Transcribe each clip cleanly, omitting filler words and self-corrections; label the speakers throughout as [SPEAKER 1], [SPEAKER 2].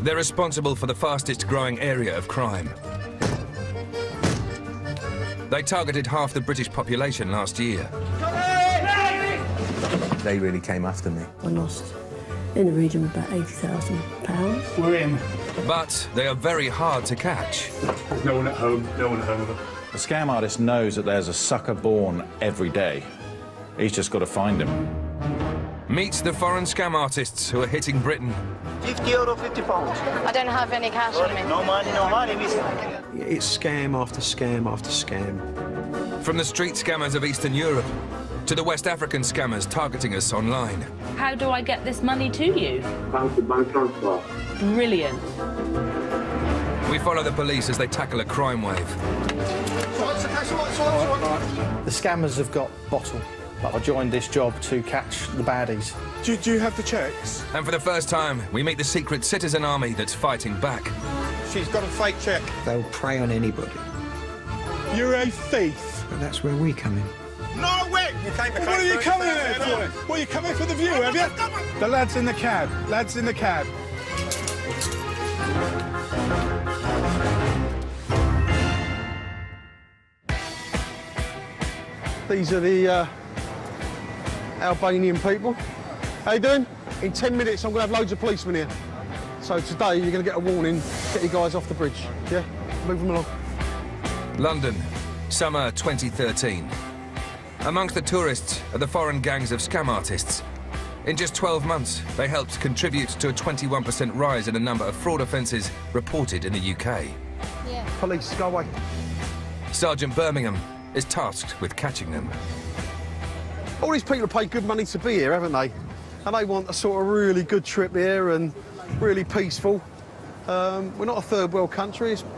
[SPEAKER 1] They're responsible for the fastest growing area of crime. They targeted half the British population last year.
[SPEAKER 2] They really came after me.
[SPEAKER 3] I lost in the region of about £80,000.
[SPEAKER 4] We're in.
[SPEAKER 1] But they are very hard to catch.
[SPEAKER 4] There's no one at home, no one at home.
[SPEAKER 5] The scam artist knows that there's a sucker born every day. He's just got to find him.
[SPEAKER 1] Meet the foreign scam artists who are hitting Britain.
[SPEAKER 6] €50, £50.
[SPEAKER 7] I don't have any cash on me.
[SPEAKER 6] No money, miss.
[SPEAKER 8] It's scam after scam after scam.
[SPEAKER 1] From the street scammers of Eastern Europe to the West African scammers targeting us online.
[SPEAKER 9] How do I get this money to you?
[SPEAKER 10] Bank transfer.
[SPEAKER 9] Brilliant.
[SPEAKER 1] We follow the police as they tackle a crime wave.
[SPEAKER 11] The scammers have got bottle, but I joined this job to catch the baddies.
[SPEAKER 4] Do you have the checks?
[SPEAKER 1] And for the first time, we meet the secret citizen army that's fighting back.
[SPEAKER 4] She's got a fake check.
[SPEAKER 8] They'll prey on anybody.
[SPEAKER 4] You're a thief.
[SPEAKER 8] And that's where we come in.
[SPEAKER 4] No way! What are you coming here for? What, are you coming for the view, have you? The lad's in the cab. Lad's in the cab.
[SPEAKER 12] These are the Albanian people. How you doing? In 10 minutes, I'm going to have loads of policemen here. So today, you're going to get a warning. Get you guys off the bridge, yeah? Move them along.
[SPEAKER 1] London, summer 2013. Amongst the tourists are the foreign gangs of scam artists. In just 12 months, they helped contribute to a 21% rise in the number of fraud offences reported in the UK.
[SPEAKER 7] Yeah.
[SPEAKER 12] Police, go away.
[SPEAKER 1] Sergeant Birmingham is tasked with catching them.
[SPEAKER 12] All these people have paid good money to be here, haven't they? And they want a sort of really good trip here and really peaceful. We're not a third world country, it's the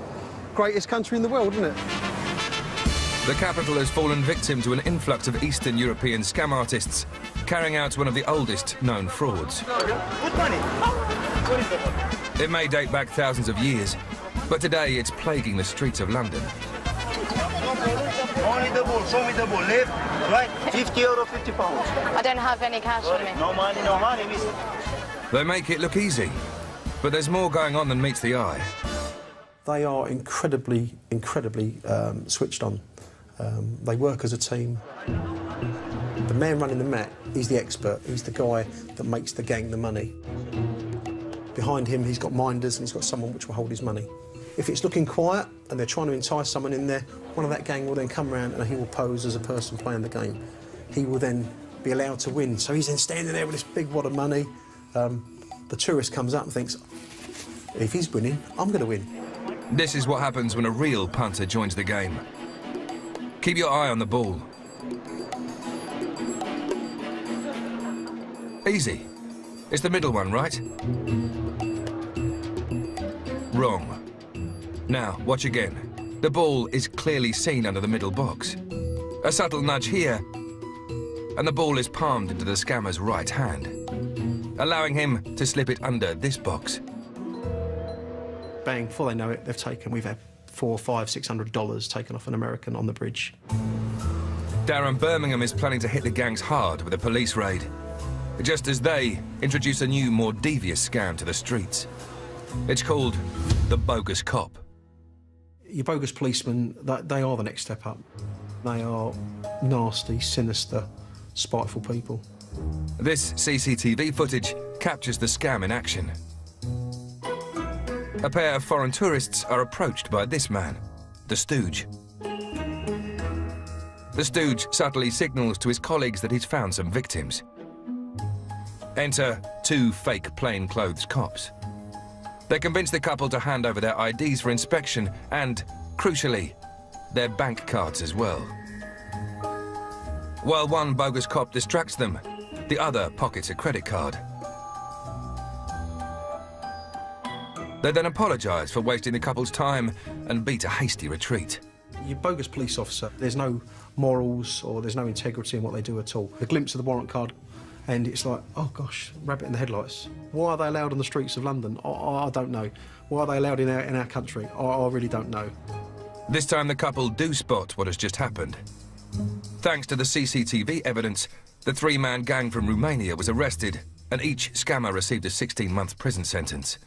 [SPEAKER 12] greatest country in the world, isn't it?
[SPEAKER 1] The capital has fallen victim to an influx of Eastern European scam artists, carrying out one of the oldest known frauds.
[SPEAKER 6] Good money.
[SPEAKER 1] It may date back thousands of years, but today it's plaguing the streets of London.
[SPEAKER 6] Only the ball, show me the ball. Left, right, €50, £50.
[SPEAKER 7] I don't have any cash on me.
[SPEAKER 6] No money, miss.
[SPEAKER 1] They make it look easy, but there's more going on than meets the eye.
[SPEAKER 8] They are incredibly switched on. They work as a team. The man running the mat, he's the expert. He's the guy that makes the gang the money. Behind him, he's got minders and he's got someone which will hold his money. If it's looking quiet and they're trying to entice someone in there, one of that gang will then come round and he will pose as a person playing the game. He will then be allowed to win. So he's then standing there with this big wad of money. The tourist comes up and thinks, if he's winning, I'm going to win.
[SPEAKER 1] This is what happens when a real punter joins the game. Keep your eye on the ball. Easy. It's the middle one, right? Wrong. Now, watch again. The ball is clearly seen under the middle box. A subtle nudge here, and the ball is palmed into the scammer's right hand, allowing him to slip it under this box.
[SPEAKER 8] Bang, before they know it, we've had $400, $500, $600 taken off an American on the bridge.
[SPEAKER 1] Darren Birmingham is planning to hit the gangs hard with a police raid, just as they introduce a new, more devious scam to the streets. It's called the bogus cop.
[SPEAKER 8] Your bogus policemen, they are the next step up. They are nasty, sinister, spiteful people.
[SPEAKER 1] This CCTV footage captures the scam in action. A pair of foreign tourists are approached by this man, the Stooge. The Stooge subtly signals to his colleagues that he's found some victims. Enter two fake plainclothes cops. They convince the couple to hand over their IDs for inspection and, crucially, their bank cards as well. While one bogus cop distracts them, the other pockets a credit card. They then apologise for wasting the couple's time and beat a hasty retreat.
[SPEAKER 8] Your bogus police officer, there's no morals or there's no integrity in what they do at all. A glimpse of the warrant card and it's like, oh gosh, rabbit in the headlights. Why are they allowed on the streets of London? I don't know. Why are they allowed in our country? I really don't know.
[SPEAKER 1] This time the couple do spot what has just happened. Thanks to the CCTV evidence, the three-man gang from Romania was arrested and each scammer received a 16-month prison sentence.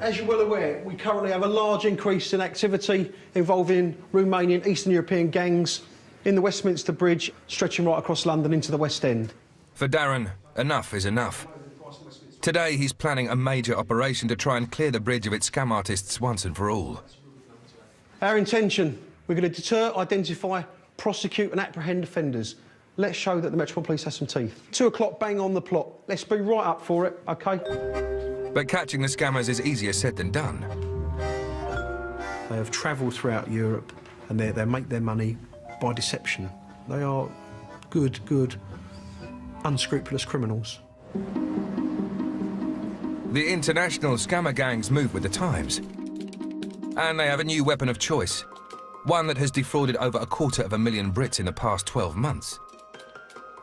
[SPEAKER 12] As you're well aware, we currently have a large increase in activity involving Romanian Eastern European gangs in the Westminster Bridge, stretching right across London into the West End.
[SPEAKER 1] For Darren, enough is enough. Today, he's planning a major operation to try and clear the bridge of its scam artists once and for all.
[SPEAKER 12] Our intention, we're going to deter, identify, prosecute and apprehend offenders. Let's show that the Metropolitan Police has some teeth. 2 o'clock, bang on the plot. Let's be right up for it, OK?
[SPEAKER 1] But catching the scammers is easier said than done.
[SPEAKER 8] They have travelled throughout Europe and they make their money by deception. They are good, unscrupulous criminals.
[SPEAKER 1] The international scammer gangs move with the times. And they have a new weapon of choice. One that has defrauded over 250,000 Brits in the past 12 months.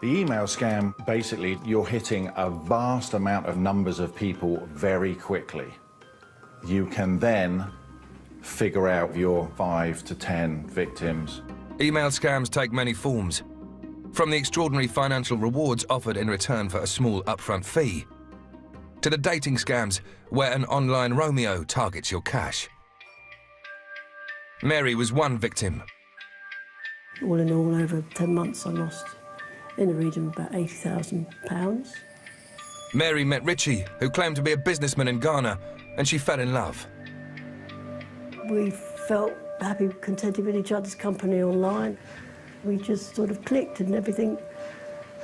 [SPEAKER 5] The email scam, basically, you're hitting a vast amount of numbers of people very quickly. You can then figure out your 5 to 10 victims.
[SPEAKER 1] Email scams take many forms. From the extraordinary financial rewards offered in return for a small upfront fee, to the dating scams where an online Romeo targets your cash. Mary was one victim.
[SPEAKER 3] All in all, over 10 months I lost in the region of about £80,000.
[SPEAKER 1] Mary met Richie, who claimed to be a businessman in Ghana, and she fell in love.
[SPEAKER 3] We felt happy, contented with each other's company online. We just sort of clicked and everything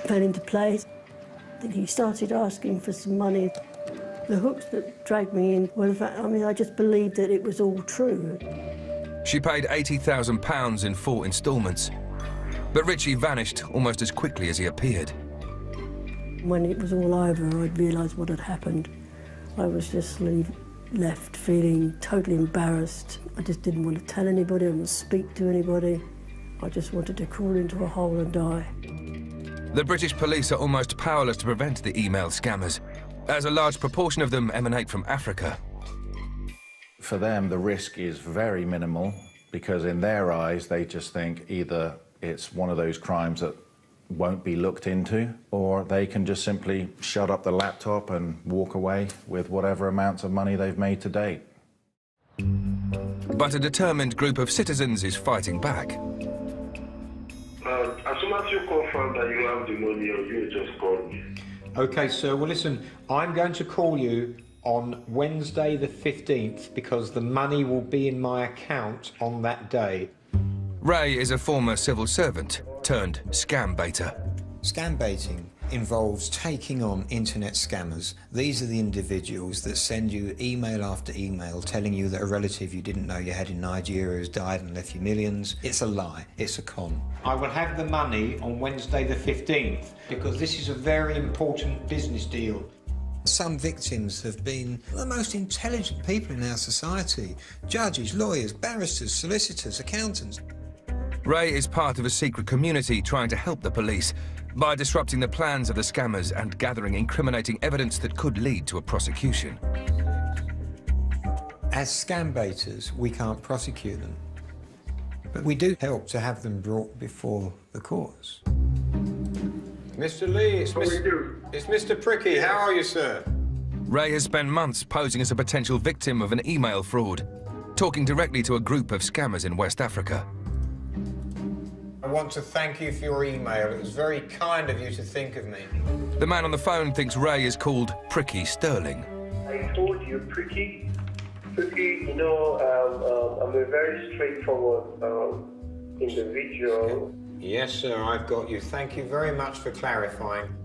[SPEAKER 3] fell into place. Then he started asking for some money. The hooks that dragged me in were the fact, I just believed that it was all true.
[SPEAKER 1] She paid £80,000 in 4 instalments. But Richie vanished almost as quickly as he appeared.
[SPEAKER 3] When it was all over, I'd realised what had happened. I was just left feeling totally embarrassed. I just didn't want to tell anybody, I didn't want to speak to anybody. I just wanted to crawl into a hole and die.
[SPEAKER 1] The British police are almost powerless to prevent the email scammers, as a large proportion of them emanate from Africa.
[SPEAKER 5] For them, the risk is very minimal because in their eyes, they just think either it's one of those crimes that won't be looked into, or they can just simply shut up the laptop and walk away with whatever amounts of money they've made to date.
[SPEAKER 1] But a determined group of citizens is fighting back.
[SPEAKER 2] As soon as you confirm that you have the money, you just call me.
[SPEAKER 10] OK, sir. Well, listen, I'm going to call you on Wednesday the 15th because the money will be in my account on that day.
[SPEAKER 1] Ray is a former civil servant turned scam baiter.
[SPEAKER 13] Scam baiting involves taking on internet scammers. These are the individuals that send you email after email telling you that a relative you didn't know you had in Nigeria has died and left you millions. It's a lie. It's a con.
[SPEAKER 10] I will have the money on Wednesday the 15th because this is a very important business deal.
[SPEAKER 13] Some victims have been the most intelligent people in our society. Judges, lawyers, barristers, solicitors, accountants.
[SPEAKER 1] Ray is part of a secret community trying to help the police by disrupting the plans of the scammers and gathering incriminating evidence that could lead to a prosecution.
[SPEAKER 13] As scam baiters, we can't prosecute them, but we do help to have them brought before the courts.
[SPEAKER 10] Mr. Lee, it's Mr. Pricky. How are you, sir?
[SPEAKER 1] Ray has spent months posing as a potential victim of an email fraud, talking directly to a group of scammers in West Africa.
[SPEAKER 10] I want to thank you for your email. It was very kind of you to think of me.
[SPEAKER 1] The man on the phone thinks Ray is called Pricky Sterling.
[SPEAKER 2] I told you, Pricky, you know, I'm a very straightforward individual.
[SPEAKER 10] Yes, sir, I've got you. Thank you very much for clarifying.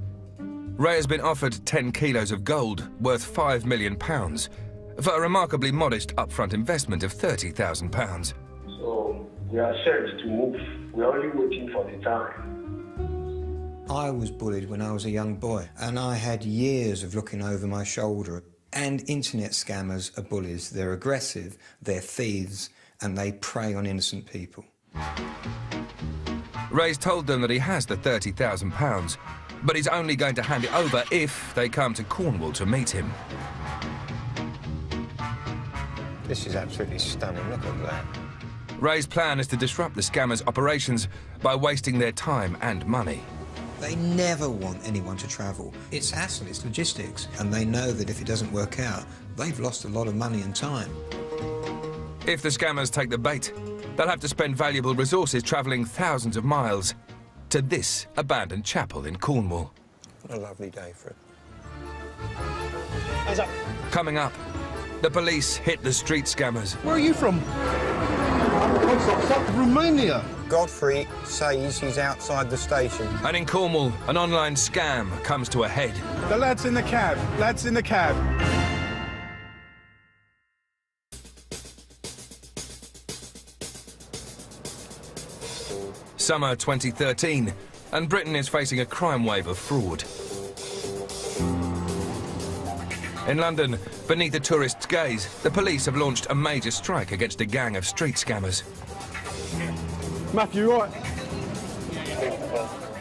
[SPEAKER 1] Ray has been offered 10 kilos of gold, worth £5 million, for a remarkably modest upfront investment of £30,000.
[SPEAKER 2] So we are set to move. We're only waiting for the time.
[SPEAKER 13] I was bullied when I was a young boy, and I had years of looking over my shoulder. And internet scammers are bullies. They're aggressive, they're thieves, and they prey on innocent people.
[SPEAKER 1] Ray's told them that he has the £30,000, but he's only going to hand it over if they come to Cornwall to meet him.
[SPEAKER 10] This is absolutely stunning. Look at that.
[SPEAKER 1] Ray's plan is to disrupt the scammers' operations by wasting their time and money.
[SPEAKER 13] They never want anyone to travel. It's hassle, it's logistics, and they know that if it doesn't work out, they've lost a lot of money and time.
[SPEAKER 1] If the scammers take the bait, they'll have to spend valuable resources travelling thousands of miles to this abandoned chapel in Cornwall.
[SPEAKER 13] What a lovely day for it.
[SPEAKER 12] How's that?
[SPEAKER 1] Coming up, the police hit the street scammers.
[SPEAKER 12] Where are you from? Romania.
[SPEAKER 13] Godfrey says he's outside the station.
[SPEAKER 1] And in Cornwall, an online scam comes to a head.
[SPEAKER 4] The lad's in the cab. Lad's in the cab.
[SPEAKER 1] Summer 2013, and Britain is facing a crime wave of fraud. In London, beneath a tourist's gaze, the police have launched a major strike against a gang of street scammers.
[SPEAKER 12] Matthew, right?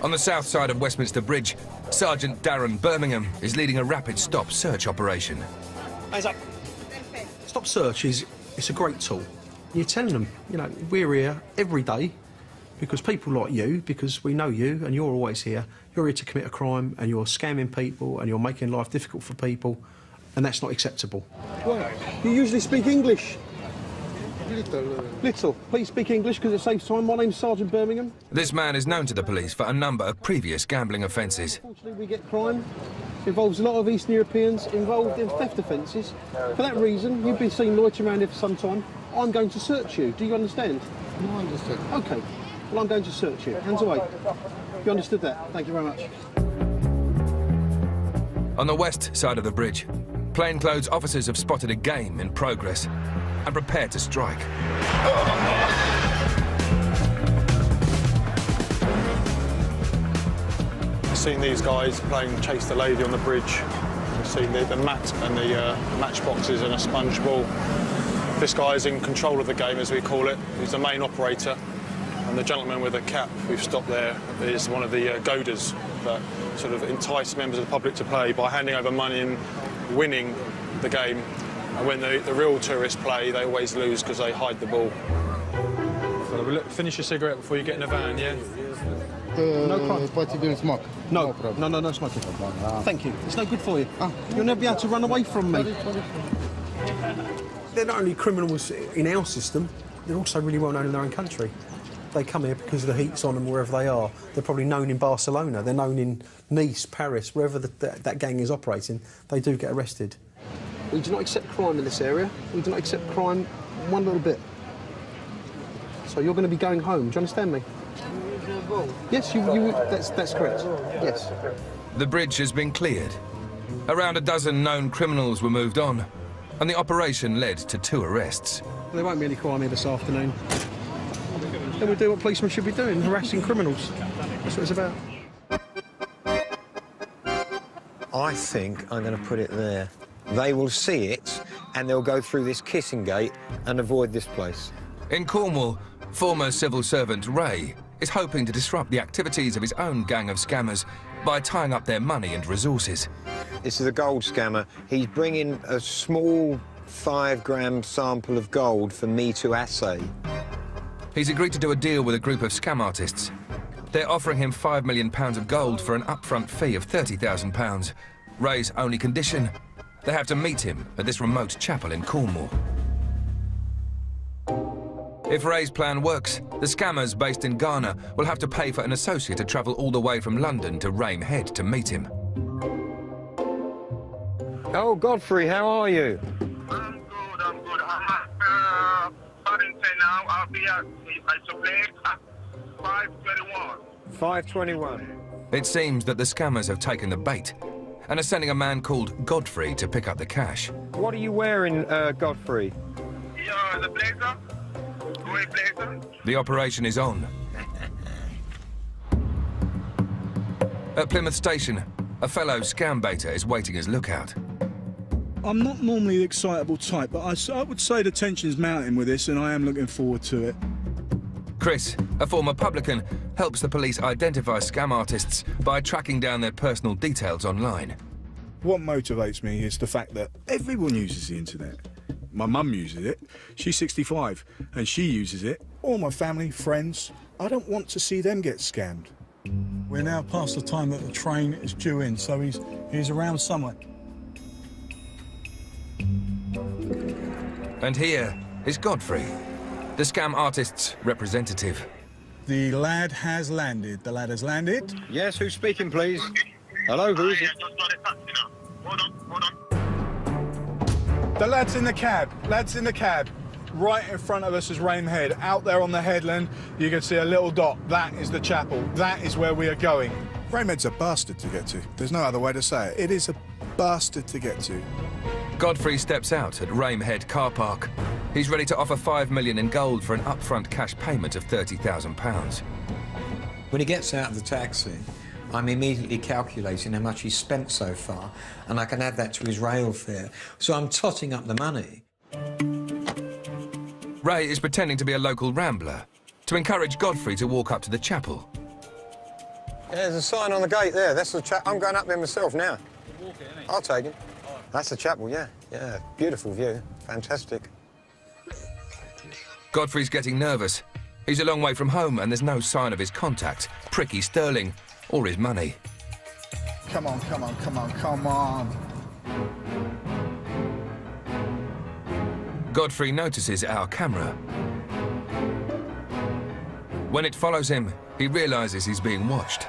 [SPEAKER 1] On the south side of Westminster Bridge, Sergeant Darren Birmingham is leading a rapid stop search operation.
[SPEAKER 12] How's that?
[SPEAKER 8] Stop search it's a great tool. You're telling them, you know, we're here every day because people like you, because we know you and you're always here. You're here to commit a crime and you're scamming people and you're making life difficult for people, and that's not acceptable.
[SPEAKER 12] Well, you usually speak English. Little. Please speak English because it saves time. My name's Sergeant Birmingham.
[SPEAKER 1] This man is known to the police for a number of previous gambling offences.
[SPEAKER 12] Unfortunately, we get crime. Involves a lot of Eastern Europeans involved in theft offences. For that reason, you've been seen loitering around here for some time. I'm going to search you. Do you understand?
[SPEAKER 6] No, I understand.
[SPEAKER 12] OK. Well, I'm going to search you. Hands away. You understood that? Thank you very much.
[SPEAKER 1] On the west side of the bridge, plainclothes officers have spotted a game in progress and prepared to strike.
[SPEAKER 4] I've seen these guys playing Chase the Lady on the bridge. I've seen the mat and the matchboxes and a sponge ball. This guy is in control of the game, as we call it. He's the main operator. And the gentleman with the cap we've stopped there is one of the goaders that sort of entice members of the public to play by handing over money and winning the game. And when the real tourists play, they always lose because they hide the ball. So finish your cigarette before you get in the van, yeah?
[SPEAKER 12] No crime.
[SPEAKER 6] But you didn't smoke?
[SPEAKER 12] No smoking. Thank you. It's no good for you. You'll never be able to run away from me. They're not only criminals in our system, they're also really well known in their own country. They come here because the heat's on them wherever they are. They're probably known in Barcelona, they're known in Nice, Paris, wherever that gang is operating, they do get arrested. We do not accept crime in this area. We do not accept crime one little bit. So you're going to be going home, do you understand me? Yes, that's correct, yes.
[SPEAKER 1] The bridge has been cleared. Around a dozen known criminals were moved on, and the operation led to 2 arrests.
[SPEAKER 12] There won't be any crime here this afternoon. Then we do what policemen should be doing, harassing criminals. That's what it's about.
[SPEAKER 13] I think I'm going to put it there. They will see it, and they'll go through this kissing gate and avoid this place.
[SPEAKER 1] In Cornwall, former civil servant Ray is hoping to disrupt the activities of his own gang of scammers by tying up their money and resources.
[SPEAKER 13] This is a gold scammer. He's bringing a small 5-gram sample of gold for me to assay.
[SPEAKER 1] He's agreed to do a deal with a group of scam artists. They're offering him £5 million of gold for an upfront fee of £30,000. Ray's only condition: they have to meet him at this remote chapel in Cornwall. If Ray's plan works, the scammers based in Ghana will have to pay for an associate to travel all the way from London to Rame Head to meet him.
[SPEAKER 13] Oh, Godfrey, how are you?
[SPEAKER 2] I'm good. I'm at Paddington now. I'll be at Isoplate at 5:21.
[SPEAKER 13] 5:21.
[SPEAKER 1] It seems that the scammers have taken the bait and are sending a man called Godfrey to pick up the cash.
[SPEAKER 13] What are you wearing, Godfrey?
[SPEAKER 2] Yeah, the blazer. Grey blazer.
[SPEAKER 1] The operation is on. At Plymouth Station, a fellow scam baiter is waiting as lookout.
[SPEAKER 4] I'm not normally the excitable type, but I would say the tension's mounting with this, and I am looking forward to it.
[SPEAKER 1] Chris, a former publican, helps the police identify scam artists by tracking down their personal details online.
[SPEAKER 4] What motivates me is the fact that everyone uses the internet. My mum uses it, she's 65, and she uses it. All my family, friends, I don't want to see them get scammed.
[SPEAKER 12] We're now past the time that the train is due in, so he's around somewhere.
[SPEAKER 1] And here is Godfrey, the scam artist's representative.
[SPEAKER 12] The lad has landed. The lad has landed.
[SPEAKER 10] Yes, who's speaking, please? Hello, who is it?
[SPEAKER 2] Hold on.
[SPEAKER 12] The lad's in the cab. Lad's in the cab. Right in front of us is Rame Head. Out there on the headland, you can see a little dot. That is the chapel. That is where we are going. Rame Head's a bastard to get to. There's no other way to say it. It is a bastard to get to.
[SPEAKER 1] Godfrey steps out at Rame Head car park. He's ready to offer $5 million in gold for an upfront cash payment of £30,000.
[SPEAKER 13] When he gets out of the taxi, I'm immediately calculating how much he's spent so far, and I can add that to his rail fare. So I'm totting up the money.
[SPEAKER 1] Ray is pretending to be a local rambler to encourage Godfrey to walk up to the chapel.
[SPEAKER 14] Yeah, there's a sign on the gate there. That's the chapel. I'm going up there myself now. I'll take it. That's the chapel, yeah. Yeah, beautiful view. Fantastic.
[SPEAKER 1] Godfrey's getting nervous. He's a long way from home and there's no sign of his contact, Pricky Sterling, or his money.
[SPEAKER 12] Come on, come on, come on, come on.
[SPEAKER 1] Godfrey notices our camera. When it follows him, he realizes he's being watched.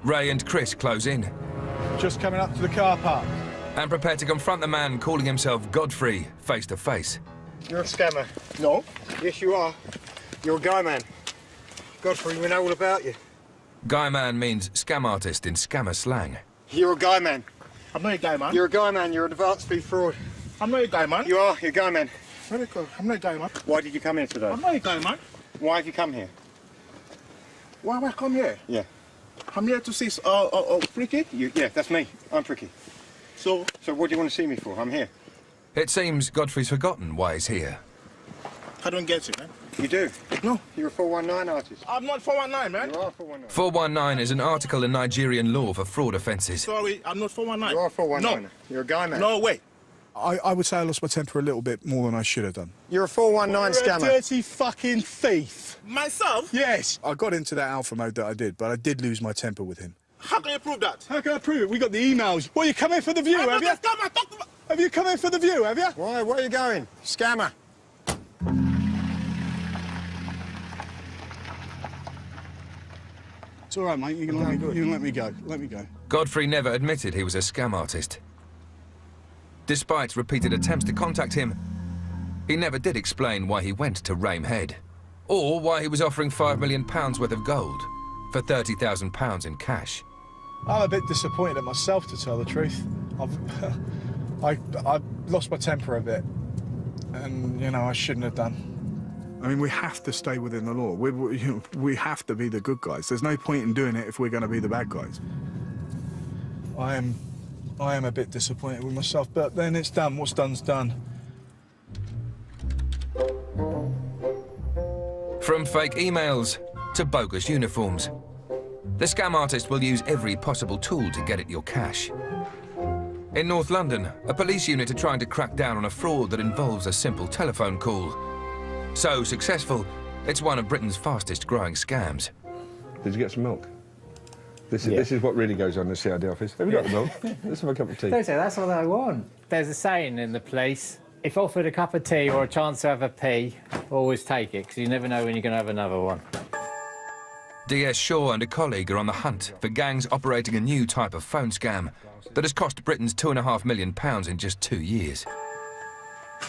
[SPEAKER 1] Ray and Chris close in.
[SPEAKER 12] Just coming up to the car park.
[SPEAKER 1] And prepare to confront the man calling himself Godfrey face to face.
[SPEAKER 14] You're a scammer.
[SPEAKER 12] No.
[SPEAKER 14] Yes, you are. You're a guy man. Godfrey, we know all about you.
[SPEAKER 1] Guy man means scam artist in scammer slang.
[SPEAKER 14] You're a guy man.
[SPEAKER 12] I'm not a guy man.
[SPEAKER 14] You're a guy man. You're an advanced fee fraud.
[SPEAKER 12] I'm not a guy man.
[SPEAKER 14] You are. You're a guy man.
[SPEAKER 12] Where did it go? I'm not a guy man.
[SPEAKER 14] Why did you come here today?
[SPEAKER 12] I'm not a guy man.
[SPEAKER 14] Why have you come here?
[SPEAKER 12] Why have I come here?
[SPEAKER 14] Yeah.
[SPEAKER 12] I'm here to see Pricky.
[SPEAKER 14] Yeah, that's me. I'm Pricky.
[SPEAKER 12] So
[SPEAKER 14] what do you want to see me for? I'm here.
[SPEAKER 1] It seems Godfrey's forgotten why he's here.
[SPEAKER 12] I don't get it, man.
[SPEAKER 14] You do?
[SPEAKER 12] No.
[SPEAKER 14] You're a 419 artist.
[SPEAKER 12] I'm not 419, man.
[SPEAKER 14] You are 419.
[SPEAKER 1] 419 is an article in Nigerian law for fraud offences.
[SPEAKER 12] Sorry, I'm not 419.
[SPEAKER 14] You are 419.
[SPEAKER 12] No.
[SPEAKER 14] You're a guy man.
[SPEAKER 12] No, wait. I would say I lost my temper a little bit more than I should have done.
[SPEAKER 14] You're a 419
[SPEAKER 12] You're
[SPEAKER 14] scammer.
[SPEAKER 12] a dirty fucking thief. Myself? Yes. I got into that alpha mode that I did, but I did lose my temper with him. How can you prove that? How can I prove it? We got the emails. Well, you come in for the view, have you? Have you come in for the view, have you?
[SPEAKER 14] Why? Where are you going? Scammer.
[SPEAKER 12] It's all right, mate. You can let me go. Let me go.
[SPEAKER 1] Godfrey never admitted he was a scam artist. Despite repeated attempts to contact him, he never did explain why he went to Rame Head, or why he was offering £5 million worth of gold for £30,000 in cash.
[SPEAKER 12] I'm a bit disappointed at myself, to tell the truth. I've lost my temper a bit, and you know I shouldn't have done. I mean, we have to stay within the law. We have to be the good guys. There's no point in doing it if we're going to be the bad guys. I am a bit disappointed with myself, but then it's done. What's done's done.
[SPEAKER 1] From fake emails to bogus uniforms, the scam artist will use every possible tool to get at your cash. In North London, a police unit are trying to crack down on a fraud that involves a simple telephone call. So successful, it's one of Britain's fastest growing scams.
[SPEAKER 15] Did you get some milk? This is what really goes on in the CID office. Have you got the milk? Let's have a cup of tea.
[SPEAKER 16] Don't say that's all I want. There's a saying in the police, if offered a cup of tea or a chance to have a pee, always take it, because you never know when you're going to have another one.
[SPEAKER 1] DS Shaw and a colleague are on the hunt for gangs operating a new type of phone scam that has cost Britons £2.5 million in just 2 years.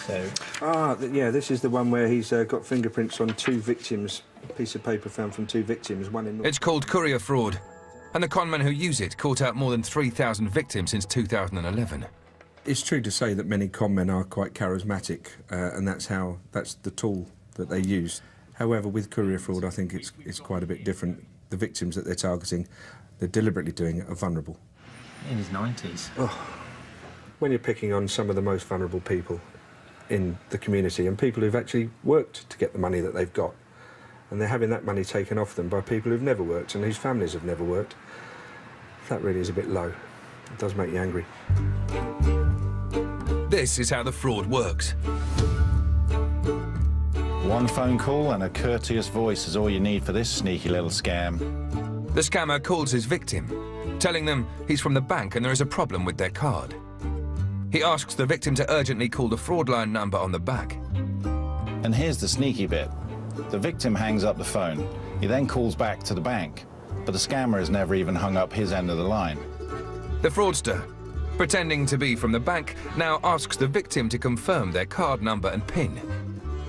[SPEAKER 15] Yeah, this is the one where he's got fingerprints on 2 victims, a piece of paper found from 2 victims, one in...
[SPEAKER 1] It's called courier fraud, and the conmen who use it caught out more than 3,000 victims since 2011.
[SPEAKER 15] It's true to say that many conmen are quite charismatic, and that's the tool that they use. However, with courier fraud, I think it's quite a bit different. The victims that they're targeting, they're deliberately doing it, are vulnerable.
[SPEAKER 16] In his 90s.
[SPEAKER 15] When you're picking on some of the most vulnerable people in the community and people who've actually worked to get the money that they've got, and they're having that money taken off them by people who've never worked and whose families have never worked, that really is a bit low. It does make you angry.
[SPEAKER 1] This is how the fraud works.
[SPEAKER 5] One phone call and a courteous voice is all you need for this sneaky little scam.
[SPEAKER 1] The scammer calls his victim, telling them he's from the bank and there is a problem with their card. He asks the victim to urgently call the fraud line number on the back.
[SPEAKER 5] And here's the sneaky bit. The victim hangs up the phone. He then calls back to the bank, but the scammer has never even hung up his end of the line.
[SPEAKER 1] The fraudster, pretending to be from the bank, now asks the victim to confirm their card number and PIN.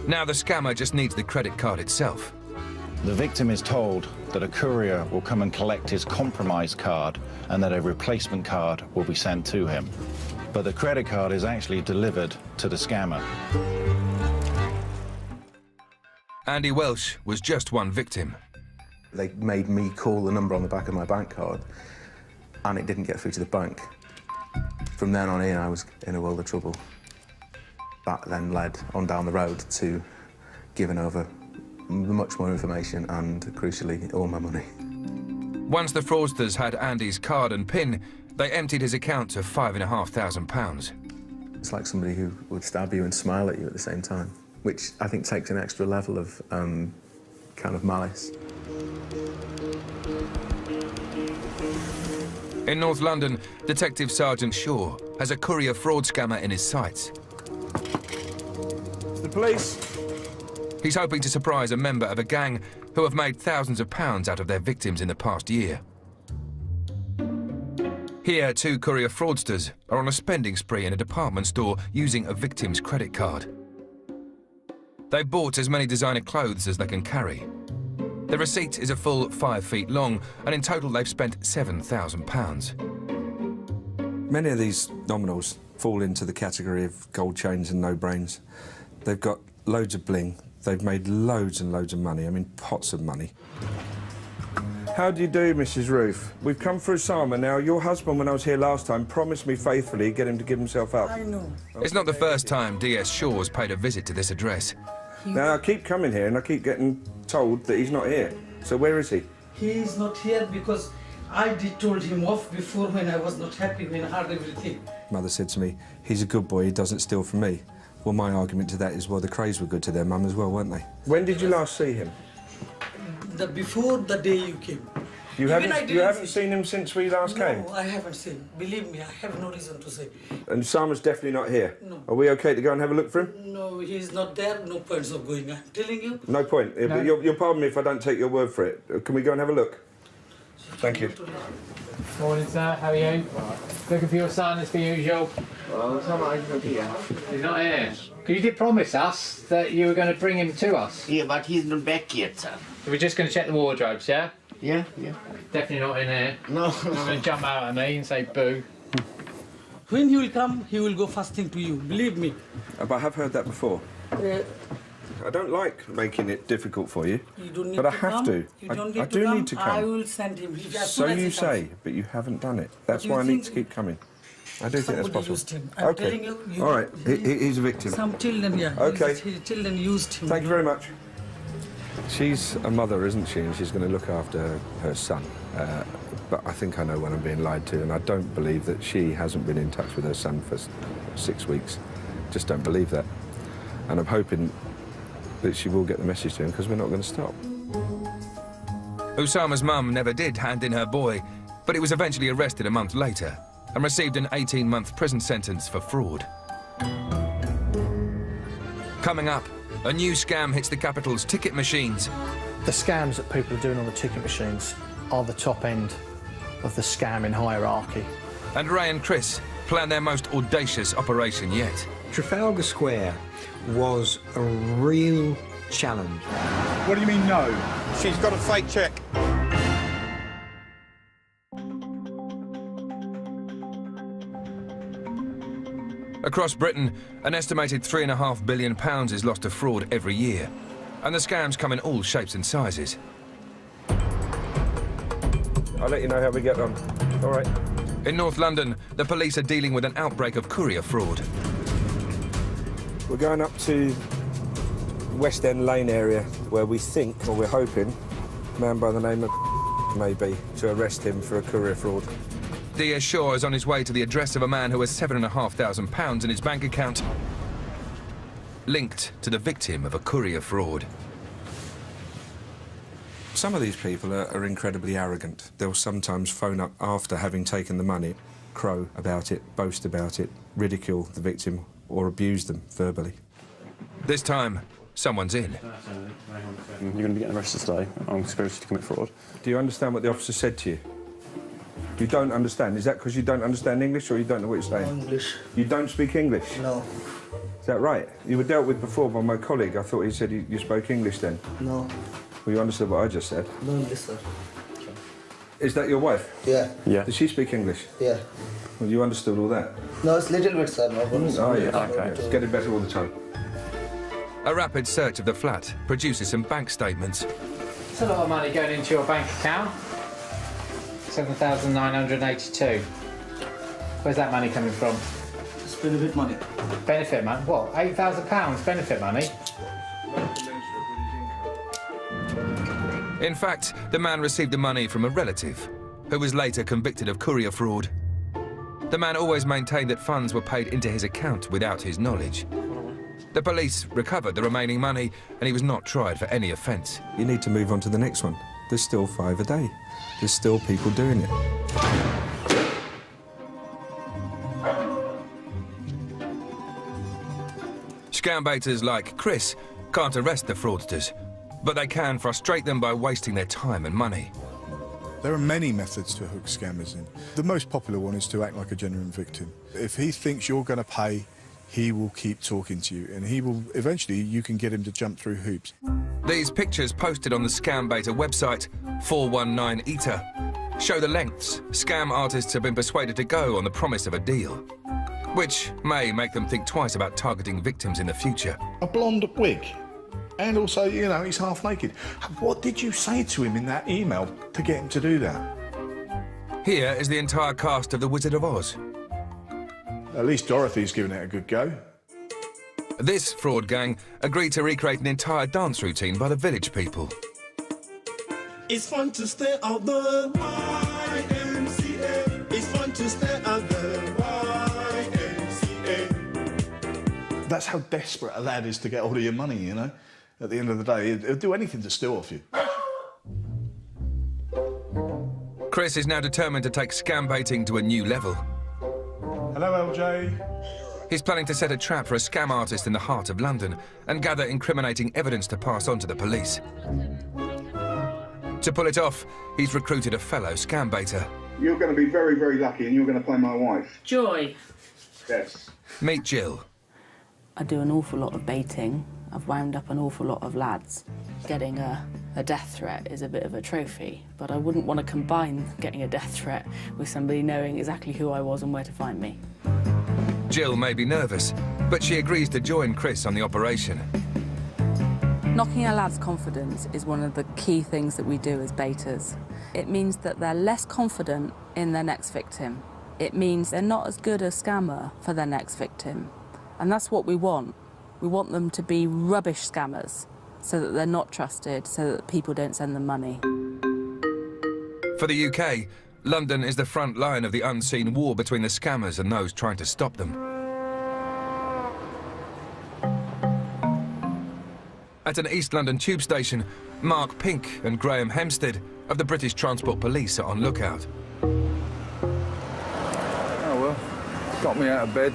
[SPEAKER 1] Now the scammer just needs the credit card itself.
[SPEAKER 5] The victim is told that a courier will come and collect his compromised card and that a replacement card will be sent to him. But the credit card is actually delivered to the scammer.
[SPEAKER 1] Andy Welsh was just one victim.
[SPEAKER 17] They made me call the number on the back of my bank card, and it didn't get through to the bank. From then on in, I was in a world of trouble. That then led on down the road to giving over much more information and, crucially, all my money.
[SPEAKER 1] Once the fraudsters had Andy's card and PIN, they emptied his account of £5,500.
[SPEAKER 17] It's like somebody who would stab you and smile at you at the same time, which I think takes an extra level of kind of malice.
[SPEAKER 1] In North London, Detective Sergeant Shaw has a courier fraud scammer in his sights.
[SPEAKER 15] The police.
[SPEAKER 1] He's hoping to surprise a member of a gang who have made thousands of pounds out of their victims in the past year. Here, two courier fraudsters are on a spending spree in a department store using a victim's credit card. They've bought as many designer clothes as they can carry. The receipt is a full 5 feet long, and in total they've spent £7,000.
[SPEAKER 15] Many of these nominals fall into the category of gold chains and no brains. They've got loads of bling. They've made loads and loads of money. I mean, pots of money. How do you do, Mrs. Ruth? We've come for Osama now. Your husband, when I was here last time, promised me faithfully he'd get him to give himself up.
[SPEAKER 18] I know.
[SPEAKER 1] It's not the first time DS Shaw's paid a visit to this address.
[SPEAKER 15] Now, I keep coming here and I keep getting told that he's not here. So where is he?
[SPEAKER 18] He is not here because I did told him off before when I was not happy, when I heard everything.
[SPEAKER 15] Mother said to me, he's a good boy, he doesn't steal from me. Well, my argument to that is, well, the Crays were good to their mum as well, weren't they? When did you last see him?
[SPEAKER 18] Before the day you came.
[SPEAKER 15] You haven't seen him since we last came?
[SPEAKER 18] No, I haven't seen. Believe me, I have no reason to say.
[SPEAKER 15] And Sama's definitely not here?
[SPEAKER 18] No.
[SPEAKER 15] Are we okay to go and have a look for him?
[SPEAKER 18] No, he's not there. No points of going. I'm telling you.
[SPEAKER 15] No point.
[SPEAKER 18] No.
[SPEAKER 15] But you'll pardon me if I don't take your word for it. Can we go and have a look? Thank you.
[SPEAKER 16] Morning, sir. How are you? Looking for your son as per usual.
[SPEAKER 6] Well, he's here.
[SPEAKER 16] He's not here. Because you did promise us that you were going to bring him to us.
[SPEAKER 6] Yeah, but he's not back yet, sir.
[SPEAKER 16] So we're just going to check the wardrobes, yeah?
[SPEAKER 6] Yeah.
[SPEAKER 16] Definitely not in here.
[SPEAKER 6] No.
[SPEAKER 16] You're going to jump out at me and say boo.
[SPEAKER 18] When he will come, he will go first thing to you. Believe me.
[SPEAKER 15] But I have heard that before. I don't like making it difficult for you.
[SPEAKER 18] You don't need
[SPEAKER 15] but
[SPEAKER 18] to
[SPEAKER 15] I have
[SPEAKER 18] come.
[SPEAKER 15] to.
[SPEAKER 18] You don't need
[SPEAKER 15] I
[SPEAKER 18] to
[SPEAKER 15] do
[SPEAKER 18] come.
[SPEAKER 15] need to come.
[SPEAKER 18] I will send him. As
[SPEAKER 15] So
[SPEAKER 18] soon as
[SPEAKER 15] you
[SPEAKER 18] he
[SPEAKER 15] say,
[SPEAKER 18] comes.
[SPEAKER 15] but you haven't done it. That's
[SPEAKER 18] you
[SPEAKER 15] why I need
[SPEAKER 18] think
[SPEAKER 15] to keep coming. I do think that's
[SPEAKER 18] Somebody
[SPEAKER 15] possible.
[SPEAKER 18] used him. I'm
[SPEAKER 15] okay.
[SPEAKER 18] telling you,
[SPEAKER 15] All right. He's a victim.
[SPEAKER 18] Some children, yeah.
[SPEAKER 15] Okay.
[SPEAKER 18] Children used him.
[SPEAKER 15] Thank you very much. She's a mother, isn't she? And she's going to look after her son. But I think I know when I'm being lied to, and I don't believe that she hasn't been in touch with her son for 6 weeks. Just don't believe that. And I'm hoping that she will get the message to him, because we're not going to stop.
[SPEAKER 1] Osama's mum never did hand in her boy, but he was eventually arrested a month later and received an 18-month prison sentence for fraud. Coming up, a new scam hits the capital's ticket machines.
[SPEAKER 11] The scams that people are doing on the ticket machines are the top end of the scamming hierarchy.
[SPEAKER 1] And Ray and Chris plan their most audacious operation yet.
[SPEAKER 13] Trafalgar Square was a real challenge.
[SPEAKER 4] What do you mean, no?
[SPEAKER 14] She's got a fake check.
[SPEAKER 1] Across Britain, an estimated £3.5 billion is lost to fraud every year. And the scams come in all shapes and sizes.
[SPEAKER 15] I'll let you know how we get on. All right.
[SPEAKER 1] In North London, the police are dealing with an outbreak of courier fraud.
[SPEAKER 15] We're going up to West End Lane area, where we think, or we're hoping, a man by the name of maybe, to arrest him for a courier fraud.
[SPEAKER 1] DS Shaw is on his way to the address of a man who has £7,500 in his bank account. linked to the victim of a courier fraud.
[SPEAKER 15] Some of these people are incredibly arrogant. They'll sometimes phone up after having taken the money, crow about it, boast about it, ridicule the victim, or abuse them verbally.
[SPEAKER 1] This time, someone's in.
[SPEAKER 19] You're going to be getting arrested today on conspiracy to commit fraud.
[SPEAKER 15] Do you understand what the officer said to you? You don't understand. Is that because you don't understand English or you don't know what you're saying?
[SPEAKER 18] English.
[SPEAKER 15] You don't speak English?
[SPEAKER 18] No.
[SPEAKER 15] Is that right? You were dealt with before by my colleague. I thought he said you spoke English then.
[SPEAKER 18] No.
[SPEAKER 15] Well, you understood what I just said?
[SPEAKER 18] No English, sir.
[SPEAKER 15] Is that your wife?
[SPEAKER 18] Yeah.
[SPEAKER 15] Yeah. Does she speak English?
[SPEAKER 18] Yeah.
[SPEAKER 15] Well, you understood all that?
[SPEAKER 18] No, it's little bit, sir. No,
[SPEAKER 15] Oh, yeah. Okay. It's getting better all the time.
[SPEAKER 1] A rapid search of the flat produces some bank statements.
[SPEAKER 16] It's a lot of money going into your bank account. 7,982. Where's that money coming from?
[SPEAKER 18] It's benefit money.
[SPEAKER 16] Benefit money? What? £8,000 benefit money?
[SPEAKER 1] In fact, the man received the money from a relative, who was later convicted of courier fraud. The man always maintained that funds were paid into his account without his knowledge. The police recovered the remaining money, and he was not tried for any offence.
[SPEAKER 15] You need to move on to the next one. There's still 5 a day. There's still people doing it.
[SPEAKER 1] Scam baiters like Chris can't arrest the fraudsters, but they can frustrate them by wasting their time and money.
[SPEAKER 20] There are many methods to hook scammers in. The most popular one is to act like a genuine victim. If he thinks you're going to pay, he will keep talking to you, and he will eventually you can get him to jump through hoops.
[SPEAKER 1] These pictures posted on the Scam Baiter website, 419ETA, show the lengths scam artists have been persuaded to go on the promise of a deal, which may make them think twice about targeting victims in the future.
[SPEAKER 20] A blonde wig, and also, you know, he's half naked. What did you say to him in that email to get him to do that?
[SPEAKER 1] Here is the entire cast of The Wizard of Oz.
[SPEAKER 20] At least Dorothy's given it a good go.
[SPEAKER 1] This fraud gang agreed to recreate an entire dance routine by the village people.
[SPEAKER 21] It's fun to stay out the YMCA. It's fun to stay out the YMCA.
[SPEAKER 20] That's how desperate a lad is to get hold of your money, you know? At the end of the day, he'll do anything to steal off you.
[SPEAKER 1] Chris is now determined to take scam baiting to a new level.
[SPEAKER 20] Hello, LJ.
[SPEAKER 1] He's planning to set a trap for a scam artist in the heart of London and gather incriminating evidence to pass on to the police. To pull it off, he's recruited a fellow scam baiter.
[SPEAKER 2] You're going to be very, very lucky and you're going to play my wife.
[SPEAKER 9] Joy.
[SPEAKER 2] Yes.
[SPEAKER 1] Meet Jill.
[SPEAKER 22] I do an awful lot of baiting. I've wound up an awful lot of lads. Getting a death threat is a bit of a trophy, but I wouldn't want to combine getting a death threat with somebody knowing exactly who I was and where to find me.
[SPEAKER 1] Jill may be nervous, but she agrees to join Chris on the operation.
[SPEAKER 22] Knocking a lad's confidence is one of the key things that we do as baiters. It means that they're less confident in their next victim. It means they're not as good a scammer for their next victim. And that's what we want. We want them to be rubbish scammers, so that they're not trusted, so that people don't send them money.
[SPEAKER 1] For the UK, London is the front line of the unseen war between the scammers and those trying to stop them. At an East London tube station, Mark Pink and Graham Hempstead of the British Transport Police are on lookout.
[SPEAKER 11] Oh well, got me out of bed.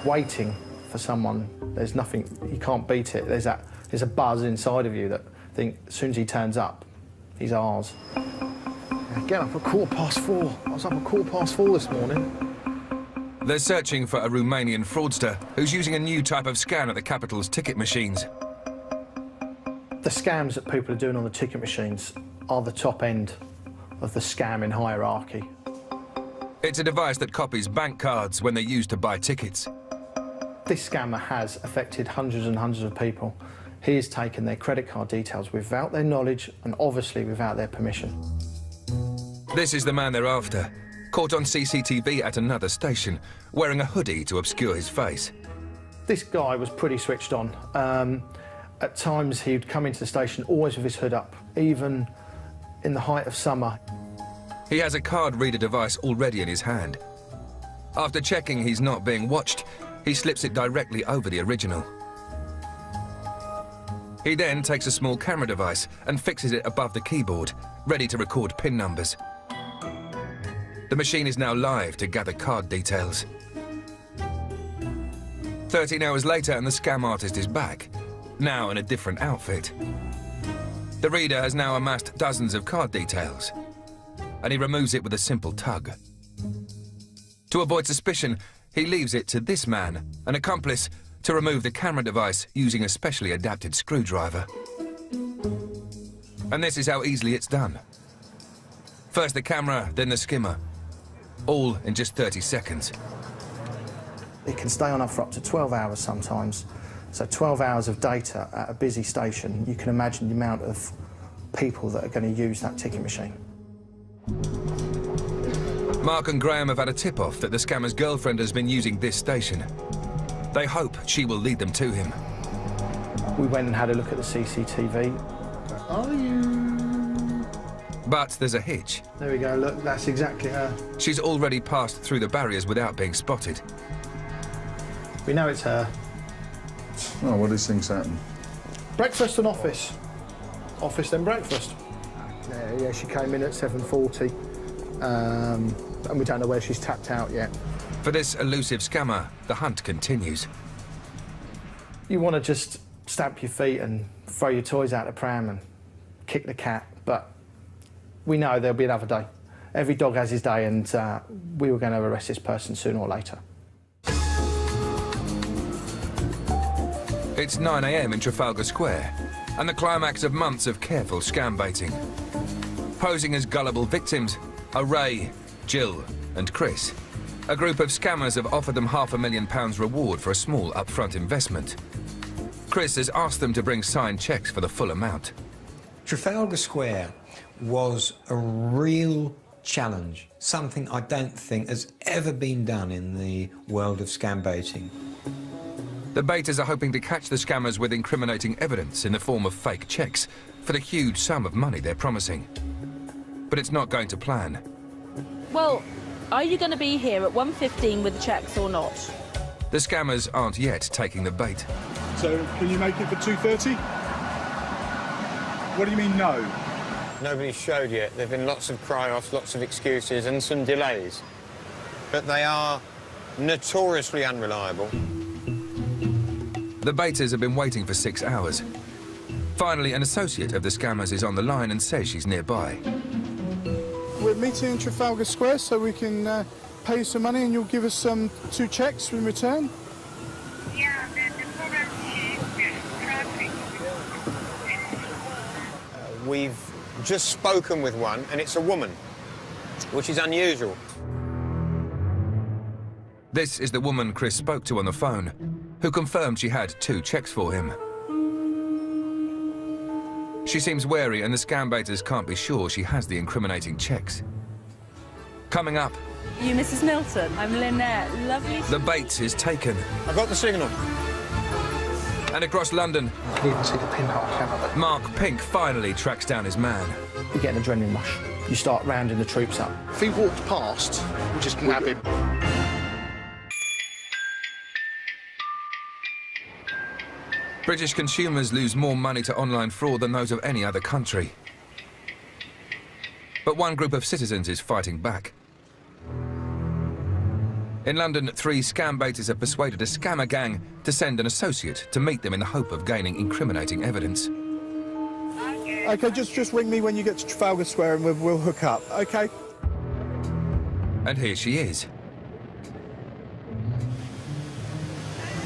[SPEAKER 11] Waiting for someone, there's nothing, you can't beat it. There's a buzz inside of you that think as soon as he turns up, he's ours. Get up at 4:15. I was up at 4:15 this morning.
[SPEAKER 1] They're searching for a Romanian fraudster who's using a new type of scan at the capital's ticket machines.
[SPEAKER 11] The scams that people are doing on the ticket machines are the top end of the scamming hierarchy.
[SPEAKER 1] It's a device that copies bank cards when they're used to buy tickets.
[SPEAKER 11] This scammer has affected hundreds and hundreds of people. He has taken their credit card details without their knowledge and obviously without their permission.
[SPEAKER 1] This is the man they're after, caught on CCTV at another station, wearing a hoodie to obscure his face.
[SPEAKER 11] This guy was pretty switched on. At times he'd come into the station always with his hood up, even in the height of summer.
[SPEAKER 1] He has a card reader device already in his hand. After checking he's not being watched, he slips it directly over the original. He then takes a small camera device and fixes it above the keyboard, ready to record PIN numbers. The machine is now live to gather card details. 13 hours later and the scam artist is back, now in a different outfit. The reader has now amassed dozens of card details, and he removes it with a simple tug. To avoid suspicion, he leaves it to this man, an accomplice, to remove the camera device using a specially adapted screwdriver. And this is how easily it's done. First the camera, then the skimmer, all in just 30 seconds.
[SPEAKER 11] It can stay on for up to 12 hours sometimes. So 12 hours of data at a busy station, you can imagine the amount of people that are going to use that ticket machine.
[SPEAKER 1] Mark and Graham have had a tip-off that the scammer's girlfriend has been using this station. They hope she will lead them to him.
[SPEAKER 11] We went and had a look at the CCTV. Are you?
[SPEAKER 1] But there's a hitch.
[SPEAKER 11] There we go, look, that's exactly her.
[SPEAKER 1] She's already passed through the barriers without being spotted.
[SPEAKER 11] We know it's her.
[SPEAKER 20] Oh, what these things happen?
[SPEAKER 11] Breakfast and office. Office then breakfast. Yeah, she came in at 7:40, and we don't know where she's tapped out yet.
[SPEAKER 1] For this elusive scammer, the hunt continues.
[SPEAKER 11] You want to just stamp your feet and throw your toys out the pram and kick the cat, but we know there'll be another day. Every dog has his day, and we were going to arrest this person sooner or later.
[SPEAKER 1] It's 9 a.m. in Trafalgar Square, and the climax of months of careful scam baiting. Posing as gullible victims are Ray, Jill, and Chris. A group of scammers have offered them £500,000 reward for a small upfront investment. Chris has asked them to bring signed cheques for the full amount.
[SPEAKER 13] Trafalgar Square was a real challenge, something I don't think has ever been done in the world of scam baiting.
[SPEAKER 1] The baiters are hoping to catch the scammers with incriminating evidence in the form of fake cheques for the huge sum of money they're promising. But it's not going to plan.
[SPEAKER 9] Well, are you going to be here at 1:15 with the cheques or not?
[SPEAKER 1] The scammers aren't yet taking the bait.
[SPEAKER 20] So, can you make it for 2:30? What do you mean, no?
[SPEAKER 14] Nobody's showed yet. There have been lots of cry-offs, lots of excuses and some delays. But they are notoriously unreliable.
[SPEAKER 1] The baiters have been waiting for 6 hours. Finally, an associate of the scammers is on the line and says she's nearby.
[SPEAKER 20] We're meeting in Trafalgar Square so we can pay you some money and you'll give us 2 cheques in return.
[SPEAKER 2] Yeah, the problem is traffic.
[SPEAKER 14] We've just spoken with one, and it's a woman, which is unusual.
[SPEAKER 1] This is the woman Chris spoke to on the phone, who confirmed she had 2 cheques for him. She seems wary, and the scam baiters can't be sure she has the incriminating cheques. Coming up...
[SPEAKER 22] You Mrs. Milton? I'm Lynette. Lovely...
[SPEAKER 1] The bait is taken.
[SPEAKER 14] I got the signal.
[SPEAKER 1] And across London...
[SPEAKER 11] I didn't even see the pinhole camera.
[SPEAKER 1] Mark Pink finally tracks down his man.
[SPEAKER 11] You get an adrenaline rush. You start rounding the troops up.
[SPEAKER 12] If he walked past, we'll just nab him.
[SPEAKER 1] British consumers lose more money to online fraud than those of any other country. But one group of citizens is fighting back. In London, 3 scam baiters have persuaded a scammer gang to send an associate to meet them in the hope of gaining incriminating evidence.
[SPEAKER 20] OK, just ring me when you get to Trafalgar Square and we'll hook up, OK?
[SPEAKER 1] And here she is.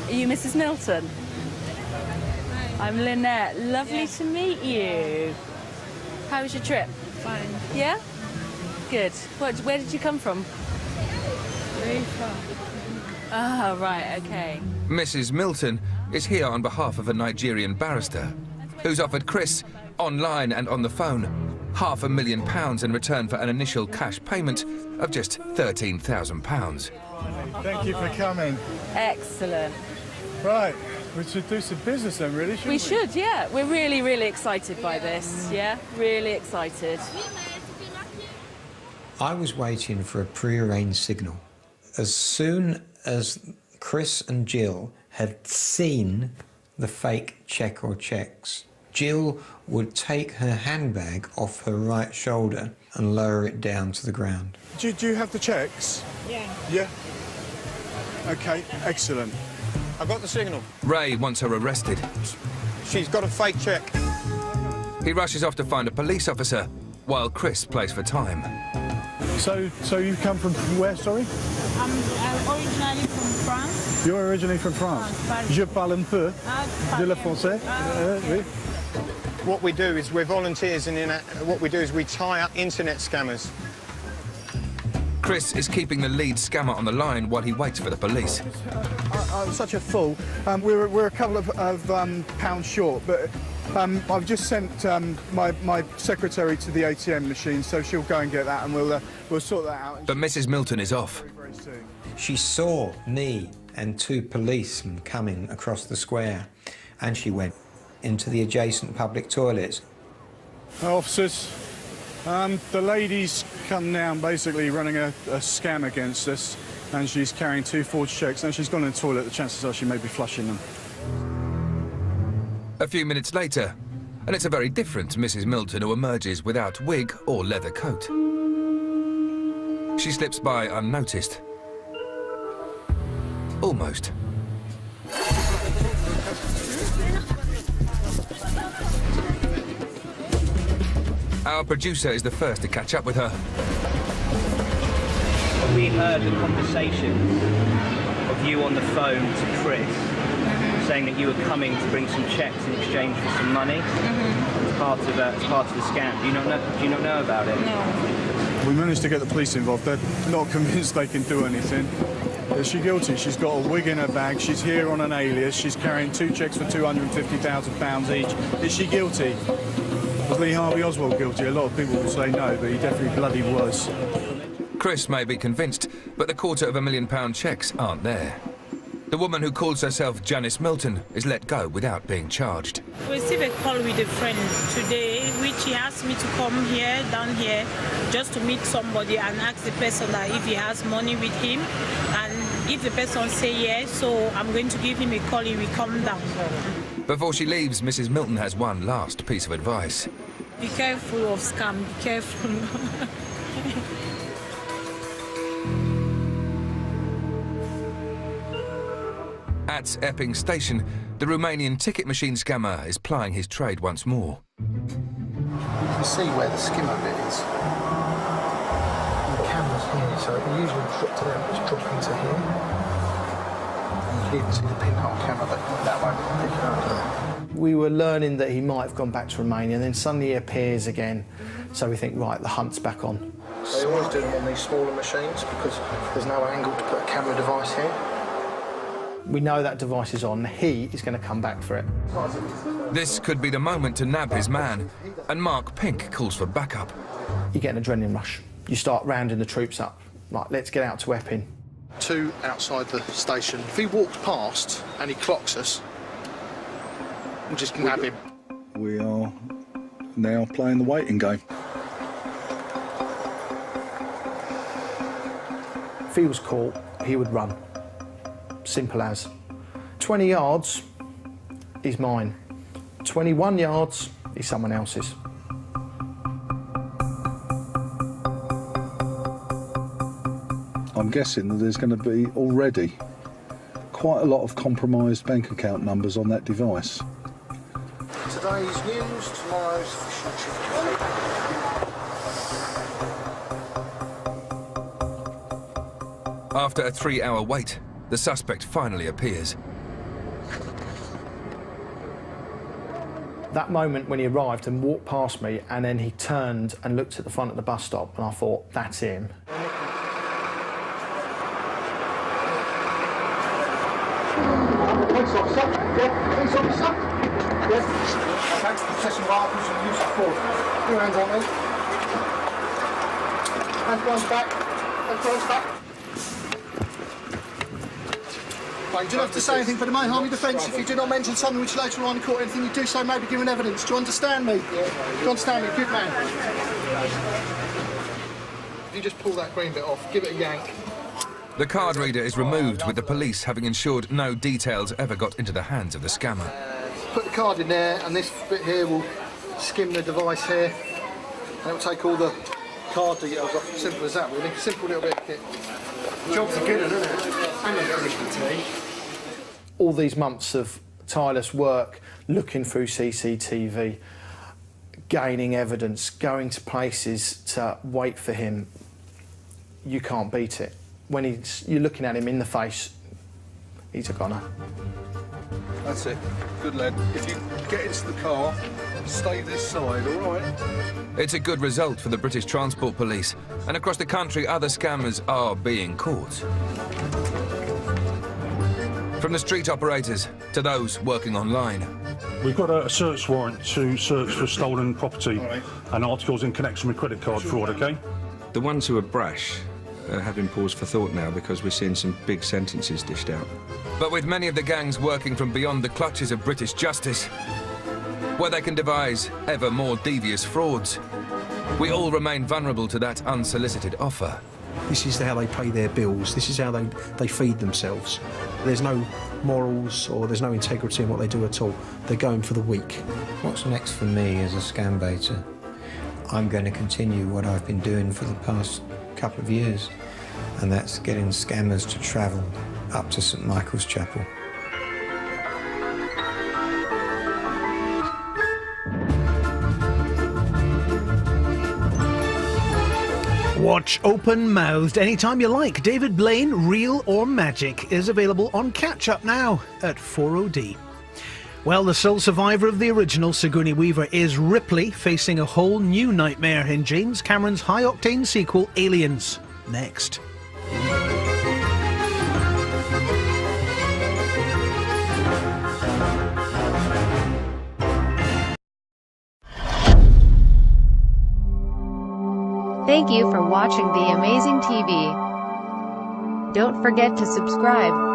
[SPEAKER 22] Are you Mrs. Milton? I'm Lynette. Lovely to meet you. How was your trip?
[SPEAKER 3] Fine.
[SPEAKER 22] Yeah? Good. Where did you come from?
[SPEAKER 3] Very far.
[SPEAKER 22] Ah, right, okay.
[SPEAKER 1] Mrs. Milton is here on behalf of a Nigerian barrister who's offered Chris, online and on the phone, £500,000 in return for an initial cash payment of just £13,000.
[SPEAKER 20] Thank you for coming.
[SPEAKER 22] Excellent.
[SPEAKER 20] Right, we should do some business then, really, shouldn't we?
[SPEAKER 22] We should, yeah. We're really, really excited by this, yeah? Really excited.
[SPEAKER 13] I was waiting for a pre-arranged signal. As soon as Chris and Jill had seen the fake cheque or cheques, Jill would take her handbag off her right shoulder and lower it down to the ground.
[SPEAKER 20] Do you have the checks?
[SPEAKER 3] Yeah.
[SPEAKER 20] Yeah? OK, excellent.
[SPEAKER 14] I got the signal.
[SPEAKER 1] Ray wants her arrested.
[SPEAKER 14] She's got a fake check.
[SPEAKER 1] He rushes off to find a police officer, while Chris plays for time.
[SPEAKER 20] So you come from where, sorry?
[SPEAKER 3] I'm originally from France.
[SPEAKER 20] You're originally from France? Je parle un peu de le français. Oui.
[SPEAKER 14] What we do is we're volunteers, and what we do is we tie up internet scammers.
[SPEAKER 1] Chris is keeping the lead scammer on the line while he waits for the police.
[SPEAKER 12] I'm such a fool. We're a couple of pounds short, but I've just sent my secretary to the ATM machine, so she'll go and get that, and we'll sort that out.
[SPEAKER 1] But Mrs. Milton is off.
[SPEAKER 12] Very soon.
[SPEAKER 13] She saw me and two policemen coming across the square, and she went into the adjacent public toilets.
[SPEAKER 20] Officers, the lady's come down basically running a scam against us, and she's carrying 2 forged checks. Now she's gone in the toilet, the chances are she may be flushing them.
[SPEAKER 1] A few minutes later, and it's a very different Mrs. Milton who emerges without wig or leather coat. She slips by unnoticed. Almost. Our producer is the first to catch up with her.
[SPEAKER 7] We heard the conversation of you on the phone to Chris, saying that you were coming to bring some checks in exchange for some money. It's part of the scam. Do you not know about it?
[SPEAKER 3] No.
[SPEAKER 20] We managed to get the police involved. They're not convinced they can do anything. Is she guilty? She's got a wig in her bag. She's here on an alias. She's carrying 2 checks for £250,000 each. Is she guilty? Was Lee Harvey Oswald guilty? A lot of people will say no, but he definitely bloody was.
[SPEAKER 1] Chris may be convinced, but the £250,000 checks aren't there. The woman who calls herself Janice Milton is let go without being charged.
[SPEAKER 3] We received a call with a friend today, which he asked me to come here, down here, just to meet somebody and ask the person that if he has money with him. And if the person say yes, so I'm going to give him a call, he will come down.
[SPEAKER 1] Before she leaves, Mrs. Milton has one last piece of advice.
[SPEAKER 3] Be careful of scam, be careful.
[SPEAKER 1] At Epping Station, the Romanian ticket machine scammer is plying his trade once more.
[SPEAKER 11] You can see where the skimmer bit is. And the camera's here, so it usually drop to there, it's dropping to here. And you can see the pinhole camera, but that won't pick it up. We were learning that he might have gone back to Romania, and then suddenly he appears again. So we think, right, the hunt's back on. They always do them on these smaller machines because there's no angle to put a camera device here. We know that device is on. He is going to come back for it.
[SPEAKER 1] This could be the moment to nab his man, and Mark Pink calls for backup.
[SPEAKER 11] You get an adrenaline rush. You start rounding the troops up. Right, let's get out to Epping. 2 outside the station. If he walks past and he clocks us, we'll just nab him.
[SPEAKER 20] We are now playing the waiting game.
[SPEAKER 11] If he was caught, he would run. Simple as. 20 yards is mine. 21 yards is someone else's.
[SPEAKER 20] I'm guessing that there's going to be already quite a lot of compromised bank account numbers on that device.
[SPEAKER 11] Today's news, tomorrow's fish and chicken.
[SPEAKER 1] After a 3-hour wait, the suspect finally appears.
[SPEAKER 11] That moment when he arrived and walked past me, and then he turned and looked at the front of the bus stop, and I thought, that's him. Police officer? Yeah, police officer? Yeah. Okay, pressing rifles and use of force. Put your hands on me. Hands behind back. Hands behind back. You don't have to say anything, but it may harm your defence if you do not mention something which later on in court, anything you do so may be given evidence. Do you understand me? Do you understand me? Good man. If you just pull that green bit off, give it a yank.
[SPEAKER 1] The card reader is removed, with the police having ensured no details ever got into the hands of the scammer.
[SPEAKER 11] put the card in there, and this bit here will skim the device here, and it will take all the card details off. Simple as that, really. Simple little bit of kit. Job's a good one, isn't it? I'm not finished the tea. All these months of tireless work, looking through CCTV, gaining evidence, going to places to wait for him, you can't beat it. When you're looking at him in the face, he's a goner.
[SPEAKER 20] That's it. Good lad. If you get into the car, stay this side, all right?
[SPEAKER 1] It's a good result for the British Transport Police, and across the country other scammers are being caught. From the street operators to those working online.
[SPEAKER 8] We've got a search warrant to search for stolen property and articles in connection with credit card fraud, OK?
[SPEAKER 15] The ones who are brash are having pause for thought now because we're seeing some big sentences dished out.
[SPEAKER 1] But with many of the gangs working from beyond the clutches of British justice, where they can devise ever more devious frauds, we all remain vulnerable to that unsolicited offer.
[SPEAKER 10] This is how they pay their bills. This is how they feed themselves. There's no morals or there's no integrity in what they do at all. They're going for the weak.
[SPEAKER 13] What's next for me as a scam baiter? I'm going to continue what I've been doing for the past couple of years, and that's getting scammers to travel up to St Michael's Chapel.
[SPEAKER 23] Watch open-mouthed anytime you like. David Blaine, Real or Magic, is available on catch-up now at 4OD. Well, the sole survivor of the original Sigourney Weaver is Ripley, facing a whole new nightmare in James Cameron's high-octane sequel, Aliens. Next.
[SPEAKER 24] Thank you for watching The Amazing TV. Don't forget to subscribe.